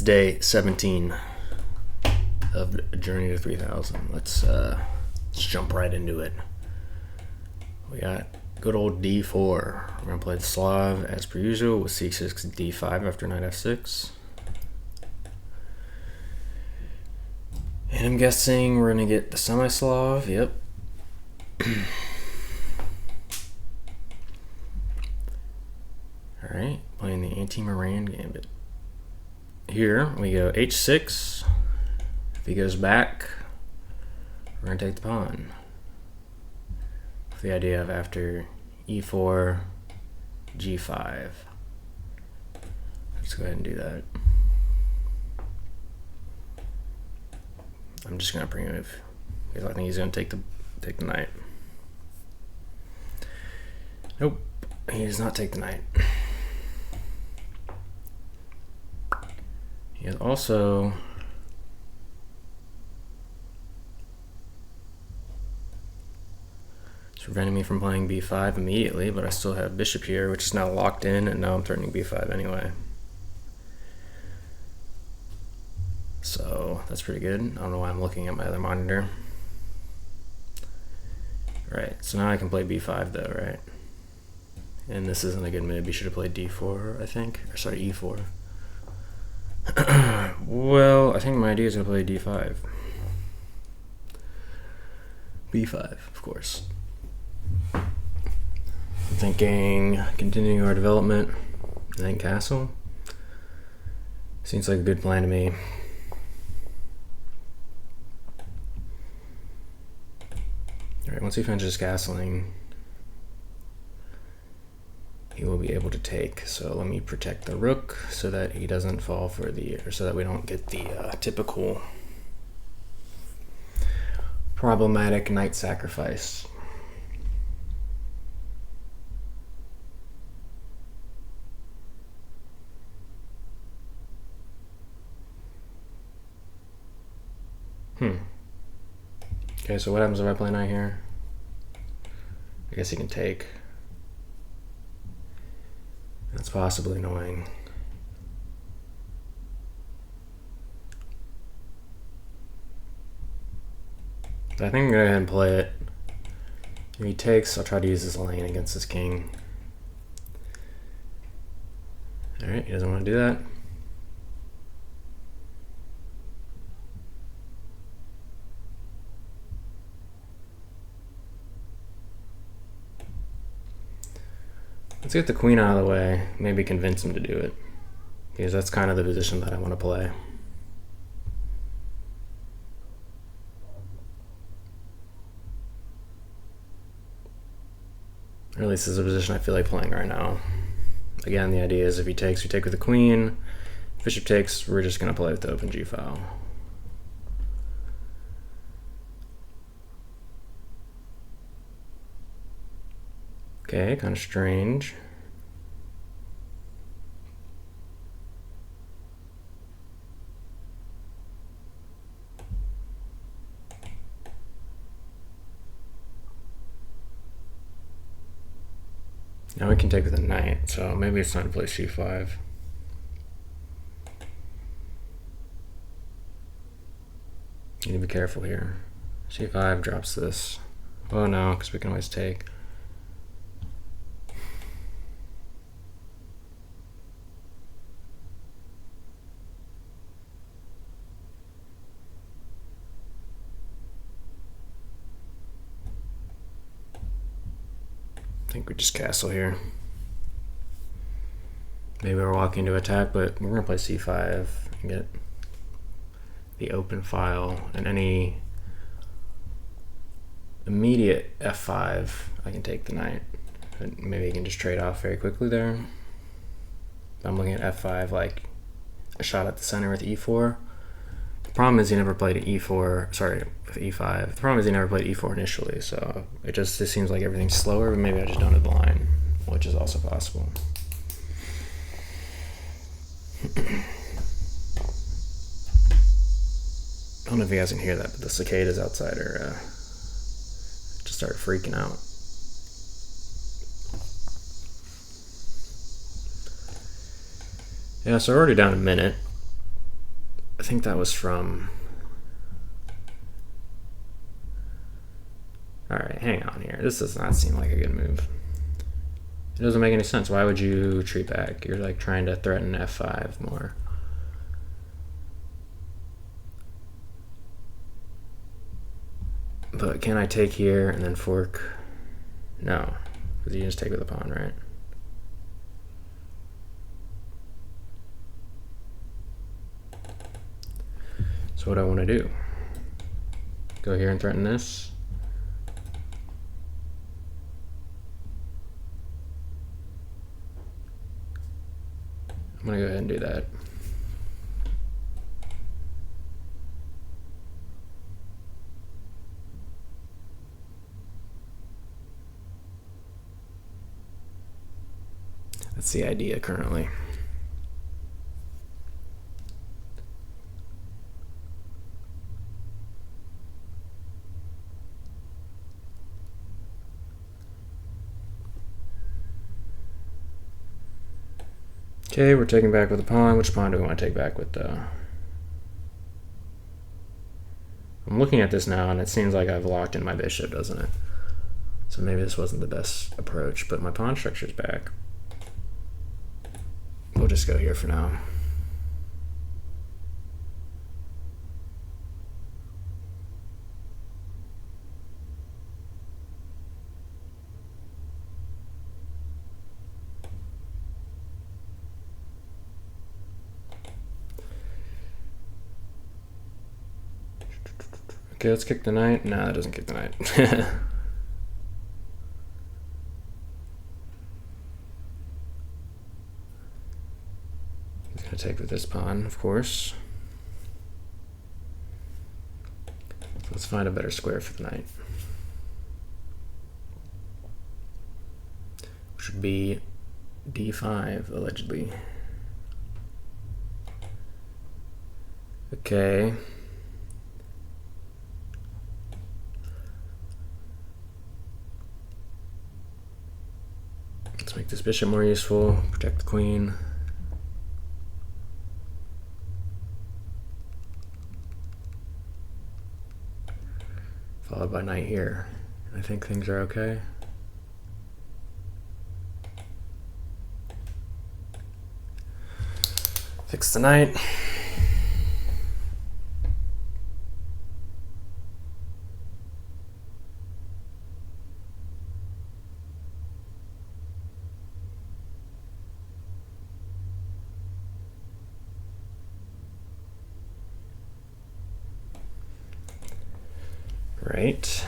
It's day 17 of Journey to 3000. Let's jump right into it. We got good old D4. We're going to play the Slav as per usual with C6, D5 after knight F6. And I'm guessing we're going to get the semi-Slav. Yep. Alright, playing the anti-Moran gambit. Here we go H6. If he goes back, we're going to take the pawn. With the idea of after E4, G5. Let's go ahead and do that. I'm just going to pre-move because I think he's going to take the knight. Nope, he does not take the knight. He is also preventing me from playing b5 immediately, but I still have bishop here, which is now locked in, and now I'm threatening b5 anyway. So that's pretty good. I don't know why I'm looking at my other monitor. Right, so now I can play b5 though, right? And this isn't a good move. You should have played d4, I think. Or sorry, e4. Well, I think my idea is to play d5. b5, of course. Thinking continuing our development, and then castle. Seems like a good plan to me. Alright, once he finishes castling, he will be able to take. So let me protect the rook so that he doesn't fall for the, or so that we don't get the typical problematic knight sacrifice. Okay, so what happens if I play knight here? I guess he can take. That's possibly annoying. But I think I'm gonna go ahead and play it. If he takes, I'll try to use this lane against this king. Alright, he doesn't want to do that. Let's get the queen out of the way, maybe convince him to do it, because that's kind of the position that I want to play. Or at least this is a position I feel like playing right now. Again, the idea is if he takes, we take with the queen. If bishop takes, we're just going to play with the open G file. Okay, kind of strange. Now we can take with a knight, so maybe it's time to play c5. Need to be careful here. c5 drops this. Oh no, because we can always take. I think we just castle here. Maybe we're walking to attack, but we're gonna play c5 and get the open file, and any immediate f5 I can take the knight. And maybe I can just trade off very quickly there. I'm looking at f5 like a shot at the center with e4. The problem is he never played an e4, sorry, with e5. The problem is he never played e4 initially, so it seems like everything's slower, but maybe I just don't have the line, which is also possible. I don't know if you guys can hear that, but the cicadas outside are just started freaking out. Yeah, so we're already down a minute. I think that was from... Alright, hang on here. This does not seem like a good move. It doesn't make any sense. Why would you retreat back? You're like trying to threaten f5 more. But can I take here and then fork? No, because you just take with the pawn, right? So what do I want to do? Go here and threaten this? I'm going to go ahead and do that. That's the idea currently. Okay, we're taking back with a pawn. Which pawn do we want to take back with I'm looking at this now and it seems like I've locked in my bishop, doesn't it? So maybe this wasn't the best approach, but my pawn structure's back. We'll just go here for now. Okay, let's kick the knight. No, that doesn't kick the knight. He's gonna take with this pawn, of course. So let's find a better square for the knight. Which would be d5, allegedly. Okay. Let's make this bishop more useful, protect the queen. Followed by knight here. I think things are okay. Fix the knight. Right.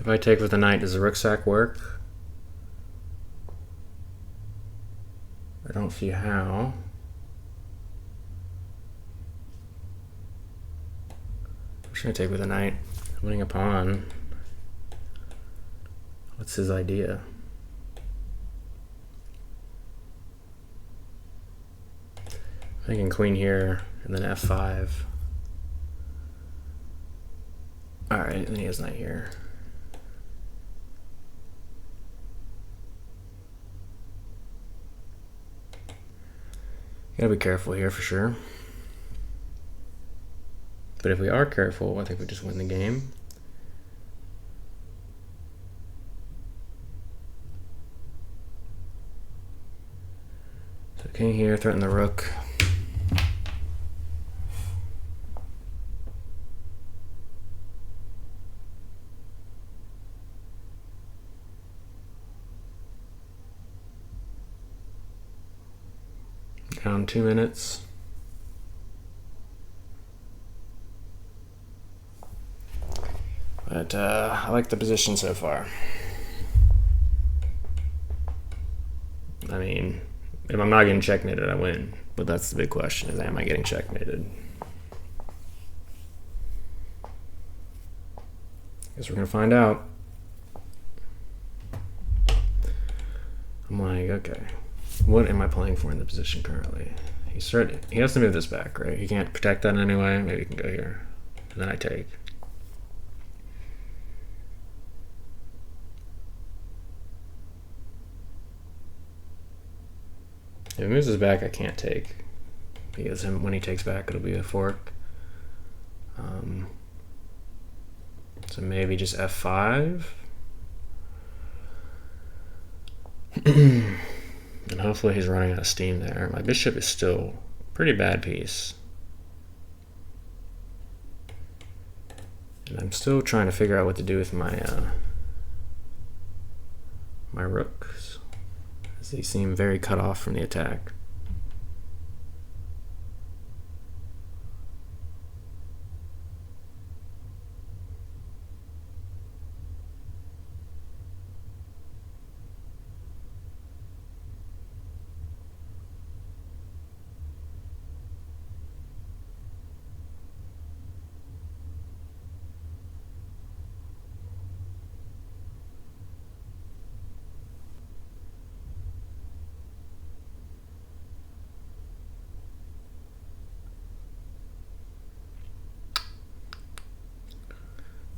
If I take with the knight, does the rook sack work? I don't see how. I'm just gonna take with the knight. I'm winning a pawn. What's his idea? Thinking queen here, and then f5. Alright, then he has knight here. Gotta be careful here for sure. But if we are careful, I think we just win the game. So king here, threaten the rook. Down 2 minutes. But I like the position so far. I mean, if I'm not getting checkmated, I win. But that's the big question, is am I getting checkmated? Guess we're gonna find out. I'm like, okay. What am I playing for in the position currently? He has to move this back, right? He can't protect that anyway. Maybe he can go here. And then I take. If he moves his back, I can't take. Because when he takes back, it'll be a fork. So maybe just f5. And hopefully he's running out of steam there. My bishop is still a pretty bad piece. And I'm still trying to figure out what to do with my my rooks, as they seem very cut off from the attack.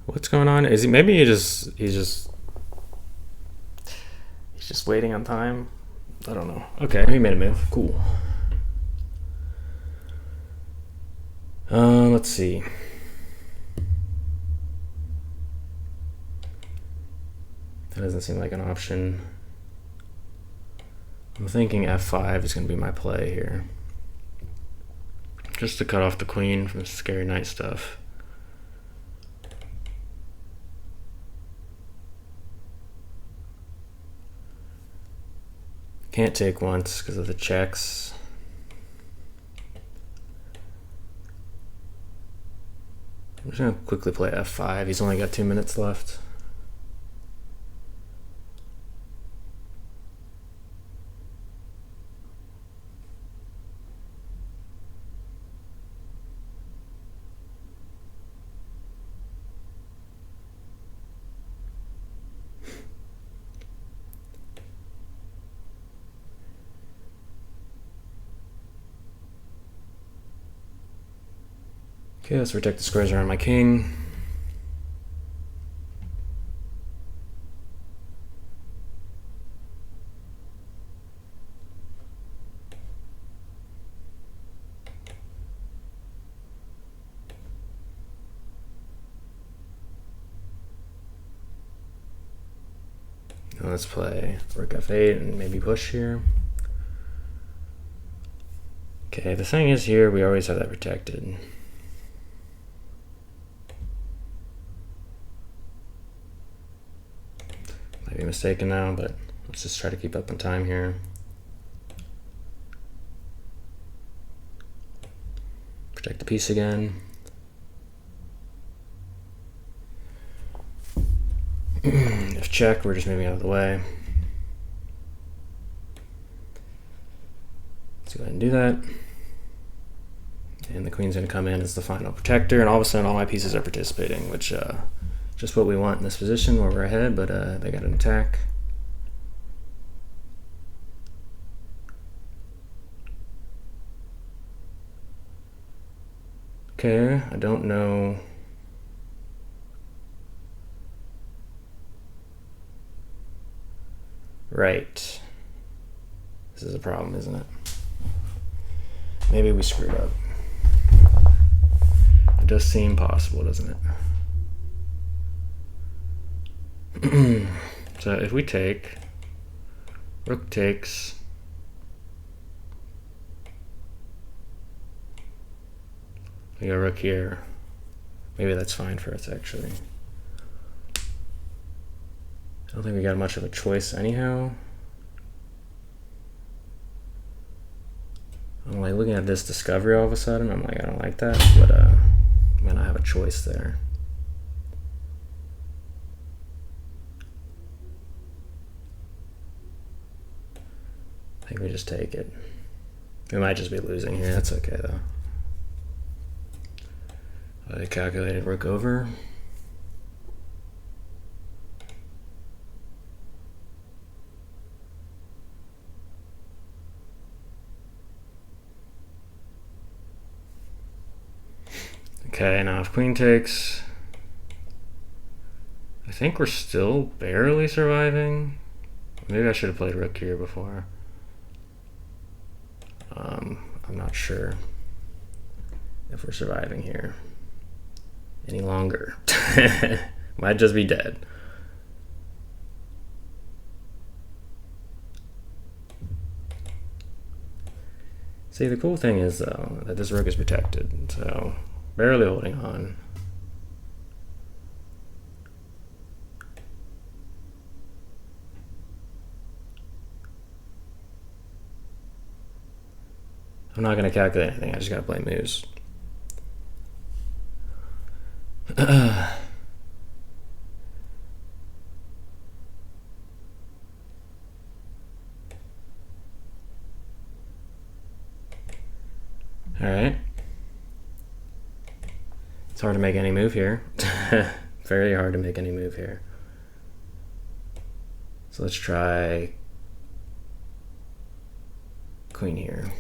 What's going on? Is he maybe he's just waiting on time? I don't know. Okay, he made a move. Cool. Let's see. That doesn't seem like an option. I'm thinking f5 is going to be my play here, just to cut off the queen from scary knight stuff. Can't take once because of the checks. I'm just going to quickly play f5. He's only got 2 minutes left. Okay, let's protect the squares around my king. Now let's play rook f8 and maybe push here. Okay, the thing is here, we always have that protected. Might be mistaken now, but let's just try to keep up on time here. Protect the piece again. If check, we're just moving out of the way. Let's go ahead and do that. And the queen's going to come in as the final protector, and all of a sudden all my pieces are participating, which just what we want in this position where we're ahead, but they got an attack. Okay, I don't know. Right. This is a problem, isn't it? Maybe we screwed up. It does seem possible, doesn't it? So if we take, rook takes, we got rook here. Maybe that's fine for us, actually. I don't think we got much of a choice anyhow. I'm like looking at this discovery all of a sudden. I'm like, I don't like that, but I mean, I have a choice there. I think we just take it. We might just be losing here. That's okay though. I calculated rook over. Okay, now if queen takes, I think we're still barely surviving. Maybe I should have played rook here before. I'm not sure if we're surviving here any longer. Might just be dead. See, the cool thing is, though, that this rook is protected, so barely holding on. I'm not going to calculate anything, I just got to play moves. Alright. It's hard to make any move here. Very hard to make any move here. So let's try queen here.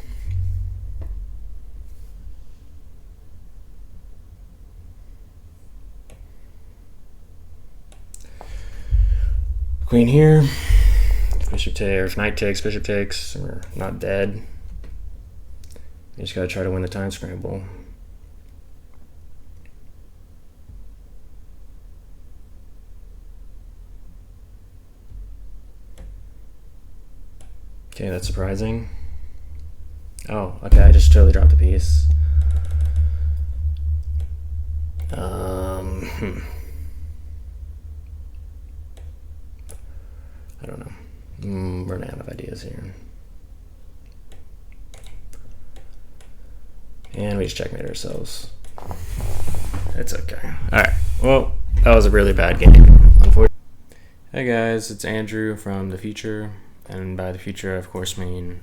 Queen here. Bishop takes, or if knight takes, bishop takes. We're not dead. You just gotta try to win the time scramble. Okay, that's surprising. Oh, okay, I just totally dropped a piece. I don't know. We're running out of ideas here. And we just checkmate ourselves. It's okay. Alright, well, that was a really bad game, unfortunately. Hey guys, it's Andrew from the future. And by the future, I of course mean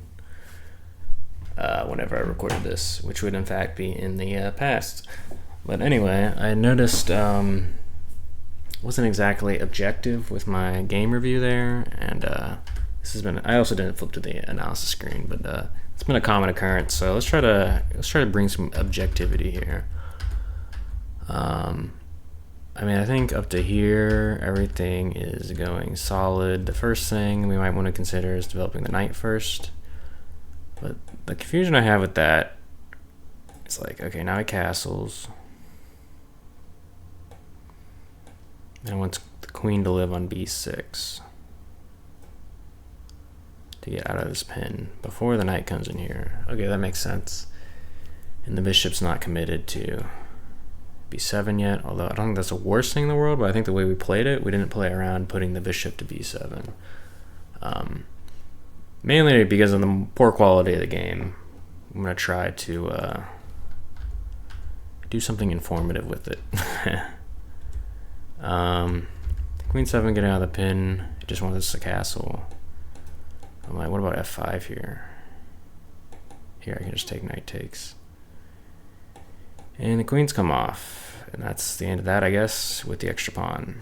whenever I recorded this, which would in fact be in the past. But anyway, I noticed wasn't exactly objective with my game review there, and this has been. I also didn't flip to the analysis screen, but it's been a common occurrence. So let's try to bring some objectivity here. I mean, I think up to here, everything is going solid. The first thing we might want to consider is developing the knight first. But the confusion I have with that is like, okay, now he castles. And I want the queen to live on b6 to get out of this pin before the knight comes in here. Okay, that makes sense. And the bishop's not committed to b7 yet, although I don't think that's the worst thing in the world, but I think the way we played it, we didn't play around putting the bishop to b7. Mainly because of the poor quality of the game. I'm going to try to do something informative with it. Queen 7 getting out of the pin, it just wants us to castle. I'm like, what about f5 here? Here I can just take knight takes. And the queens come off, and that's the end of that, I guess, with the extra pawn.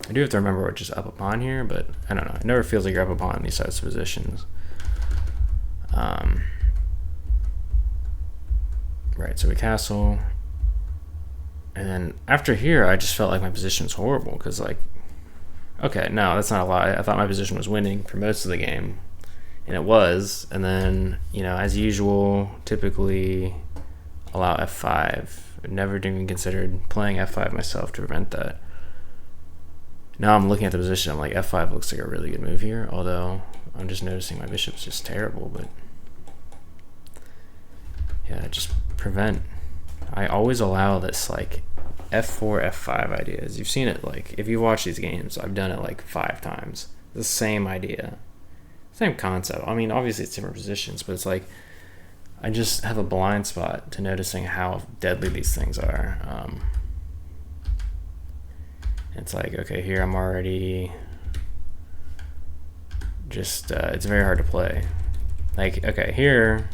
I do have to remember we're just up a pawn here, but I don't know. It never feels like you're up a pawn in these types of positions. Right, so we castle. And then after here, I just felt like my position was horrible, because like, okay, no, that's not a lie. I thought my position was winning for most of the game, and it was. And then, you know, as usual, typically allow f5. I never even considered playing f5 myself to prevent that. Now I'm looking at the position, I'm like, f5 looks like a really good move here, although I'm just noticing my bishop's just terrible. But yeah, just prevent. I always allow this like f4, f5 ideas. You've seen it, like, if you watch these games, I've done it like 5 times. The same idea, same concept. I mean, obviously it's different positions, but it's like I just have a blind spot to noticing how deadly these things are. It's like, okay, here I'm already just, it's very hard to play. Like, okay, here,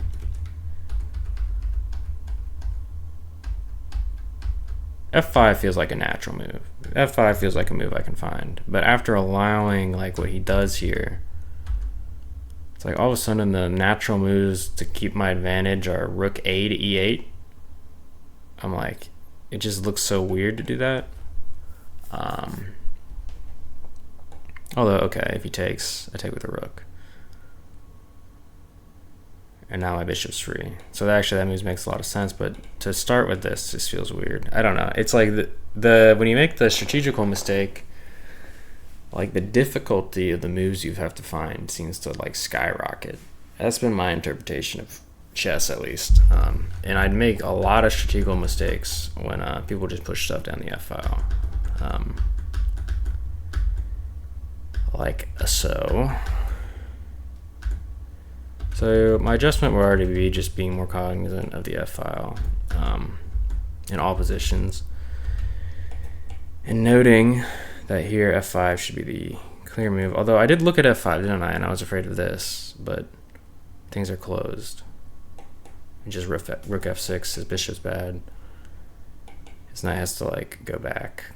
f5 feels like a natural move. f5 feels like a move I can find. But after allowing like what he does here, it's like all of a sudden the natural moves to keep my advantage are rook a to e8. I'm like, it just looks so weird to do that. Although, okay, if he takes, I take with a rook. And now my bishop's free. So that move makes a lot of sense, but to start with this just feels weird. I don't know. It's like the when you make the strategical mistake, like the difficulty of the moves you have to find seems to like skyrocket. That's been my interpretation of chess, at least. And I'd make a lot of strategical mistakes when people just push stuff down the F file. Like so. So my adjustment would already be just being more cognizant of the F file in all positions. And noting that here F5 should be the clear move. Although I did look at F5, didn't I? And I was afraid of this, but things are closed. And just rook F6, his bishop's bad. His knight has to like go back.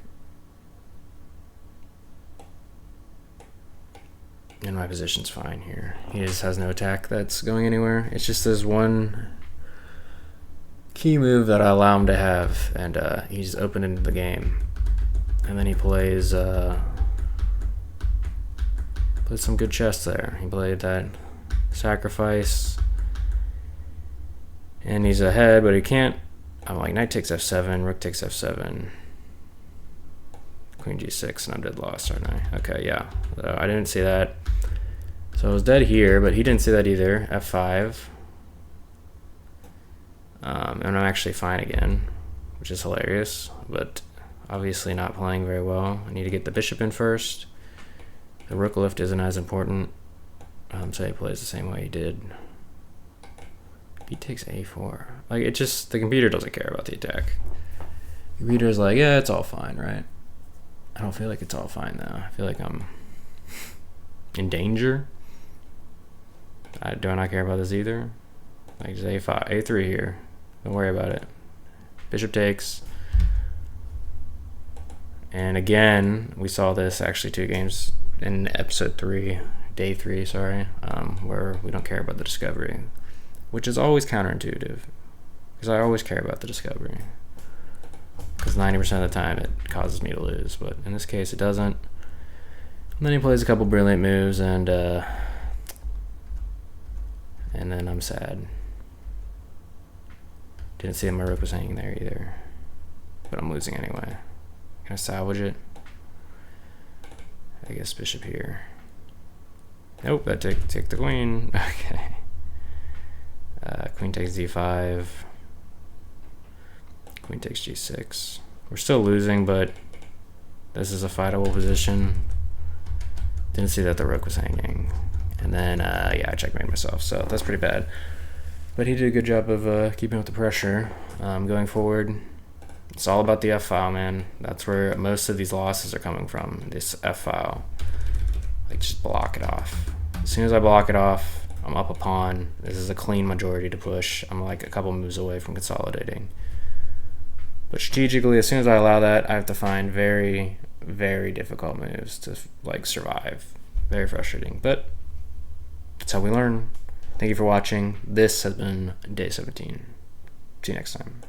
And my position's fine here. He just has no attack that's going anywhere. It's just this one key move that I allow him to have, and he's open into the game. And then he plays some good chess there. He played that sacrifice, and he's ahead, but he can't. I'm like, knight takes f7, rook takes f7, queen g6, and I'm dead lost, aren't I? Okay, yeah. I didn't see that. So I was dead here, but he didn't see that either. F5. And I'm actually fine again, which is hilarious, but obviously not playing very well. I need to get the bishop in first. The rook lift isn't as important. So he plays the same way he did. B takes a4. Like, it just, the computer doesn't care about the attack. The computer's like, yeah, it's all fine, right? I don't feel like it's all fine though. I feel like I'm in danger. Do I not care about this either? Like, just a5, a3 here. Don't worry about it. Bishop takes. And again, we saw this actually 2 games in episode 3, day 3, sorry, where we don't care about the discovery, which is always counterintuitive, because I always care about the discovery, because 90% of the time it causes me to lose, but in this case it doesn't. And then he plays a couple brilliant moves, and then I'm sad. Didn't see my rook was hanging there either, but I'm losing anyway. Can I salvage it? I guess bishop here. Nope, that take the queen. Okay. Queen takes d5. Queen takes g6. We're still losing, but this is a fightable position. Didn't see that the rook was hanging. And then, yeah, I checkmate myself, so that's pretty bad. But he did a good job of keeping up the pressure. Going forward, it's all about the F file, man. That's where most of these losses are coming from, this F file. Like, just block it off. As soon as I block it off, I'm up a pawn. This is a clean majority to push. I'm like a couple moves away from consolidating. But strategically, as soon as I allow that, I have to find very, very difficult moves to like survive. Very frustrating, but that's how we learn. Thank you for watching. This has been day 17. See you next time.